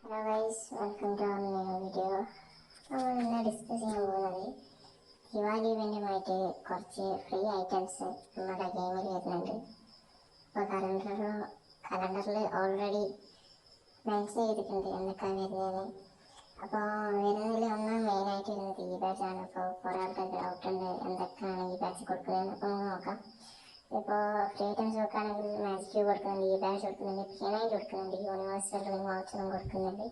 Hello guys, welcome to our new video. നമ്മൾ ഇന്ന് discuss ചെയ്യാൻ പോകുന്നത് ദിവാലി ഇവൻറ്റുമായിട്ട് കുറച്ച് ഫ്രീ ഐറ്റംസ് നമ്മുടെ ഗെയിമിൽ വരുന്നുണ്ട്. അപ്പോൾ കലണ്ടറിൽ ഓൾറെഡി മെൻഷൻ ചെയ്തിട്ടുണ്ട് എന്തൊക്കെയാണ് വരുന്നതെന്ന്. അപ്പോൾ വരുന്നതിൽ ഒന്നാം മെയിനായിട്ട് വരുന്നത് ഈ ബാച്ചാണ്. അപ്പോൾ കുറേ ആൾക്കാർക്ക് ഡൗട്ടുണ്ട് എന്തൊക്കെയാണ് ഈ ബാച്ച് കൊടുക്കുന്നതെന്ന്. അപ്പോൾ നമുക്ക് നോക്കാം. ഇപ്പോൾ ഫ്രീ ഐറ്റംസ് നോക്കുകയാണെങ്കിൽ മാജിക് ക്യൂബ് കൊടുക്കുന്നുണ്ട്, ഈ ബാച്ച് കൊടുക്കുന്നുണ്ട്, P9 കൊടുക്കുന്നുണ്ട്, യൂണിവേഴ്സൽ റിംഗ് വൗച്ചറും കൊടുക്കുന്നുണ്ട്.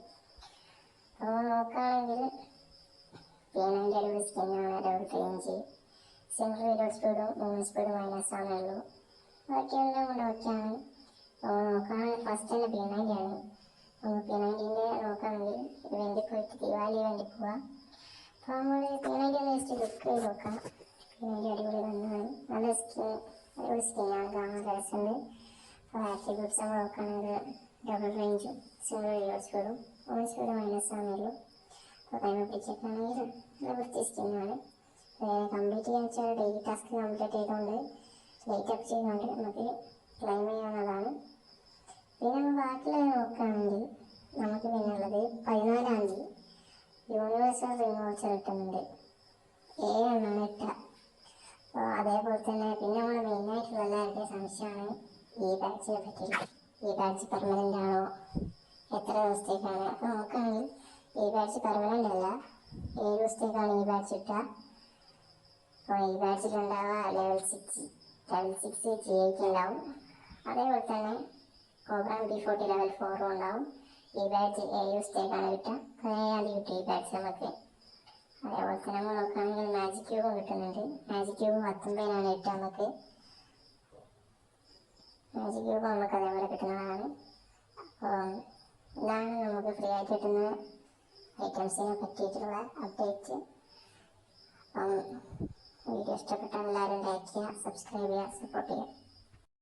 അപ്പോൾ നോക്കുകയാണെങ്കിൽ P9 അടിപൊളി സ്കിന്നാണ്, ഡബിൾ റേഞ്ച്, സിംഗിൾ റീലോഡ് സ്പീഡും 3 സ്പീഡ് മൈനസ് ആണേ ഉള്ളൂ. ബാക്കിയെല്ലാം കൊണ്ട് ഓക്കെയാണ്. അപ്പോൾ നോക്കുകയാണെങ്കിൽ ഫസ്റ്റ് തന്നെ P9 ആണ്. P9ൻ്റെ നോക്കുകയാണെങ്കിൽ ഇവൻറ്റിൽ പോയിട്ട് ദിവാലി ഇവൻറ്റിൽ പോവാം. അപ്പോൾ നമ്മൾ P9 ഒന്ന് ജസ്റ്റ് ലുക്ക് ചെയ്ത് നോക്കാം. P9 അടിപൊളി തന്നെയാണ്, നല്ല സ്കിൻ, അടിപൊളി സ്കിന്നാണ്, കാണാൻ രസമുണ്ട്. അപ്പോൾ ആട്രിബ്യൂട്ട്സ് നമ്മൾ നോക്കുകയാണെങ്കിൽ ഡബിൾ റേഞ്ചും സിംഗിൾ റീലോഡ് സ്പീഡും 3 സ്പീഡ് മൈനസ് ആണേ ഉള്ളൂ. അപ്പോൾ ടൈം പിടിച്ചൊക്കെയാണെങ്കിൽ നല്ല വൃത്തി സ്കിന്നാണ്. കംപ്ലീറ്റ് ചെയ്യാൻ വെച്ചാൽ ഡെയിലി ടാസ്ക് കംപ്ലീറ്റ് ചെയ്തുകൊണ്ട് ലൈറ്റ് അപ്പ് ചെയ്യുന്നുണ്ട് നമുക്ക് ക്ലൈം ചെയ്യാവുന്നതാണ്. പിന്നെ നമ്മൾ ബാക്കിയുള്ളത് നോക്കുകയാണെങ്കിൽ നമുക്ക് പിന്നെ ഉള്ളത് 14-ാം തീയതി യൂണിവേഴ്സൽ റിംഗ് വൗച്ചർ കിട്ടുന്നുണ്ട്. 7 എണ്ണമാണ് കിട്ടുക. അപ്പോൾ അതേപോലെ തന്നെ പിന്നെ നമ്മൾ മെയിനായിട്ടുള്ള എല്ലാവർക്കും സംശയമാണ് ഈ ബാച്ചിനെ പറ്റിയിട്ട്. ഈ ബാച്ച് പെർമനൻ്റ് ആണോ, എത്ര ദിവസത്തേക്കാണ്? അപ്പോൾ നോക്കുകയാണെങ്കിൽ ഈ ബാച്ച് പെർമനൻ്റ് അല്ല, 7 ദിവസത്തേക്കാണ് ഈ ബാച്ച് കിട്ടുക. അപ്പോൾ ഈ ബാച്ചിലുണ്ടാവുക ലെവൽ 6 G8 ഉണ്ടാവും. അതേപോലെ തന്നെ കോബ്ര MT40 ലെവൽ 4 ഉണ്ടാവും. ഈ ബാച്ച് 7 ദിവസത്തേക്കാണ് കിട്ടുക. 17-ാം തീയതി കിട്ടും ഈ ബാച്ച് നമുക്ക്. അതേപോലെ തന്നെ നമ്മൾ നോക്കുകയാണെങ്കിൽ മാജിക് ക്യൂബും കിട്ടുന്നുണ്ട്. മാജിക് ക്യൂബ് 19-നാണ് കിട്ടുക നമുക്ക്. മാജിക് ക്യൂബ് നമുക്ക് അതേപോലെ കിട്ടുന്നതാണ്. അപ്പോൾ ഇതാണ് നമുക്ക് ഫ്രീ ആയിട്ട് കിട്ടുന്ന ഐറ്റംസിനെ പറ്റിയിട്ടുള്ള അപ്ഡേറ്റ്. അപ്പം വീഡിയോ ഇഷ്ടപ്പെട്ടാൽ എല്ലാവരും ലൈക്ക് ചെയ്യുക, സബ്സ്ക്രൈബ് ചെയ്യുക, സപ്പോർട്ട് ചെയ്യുക.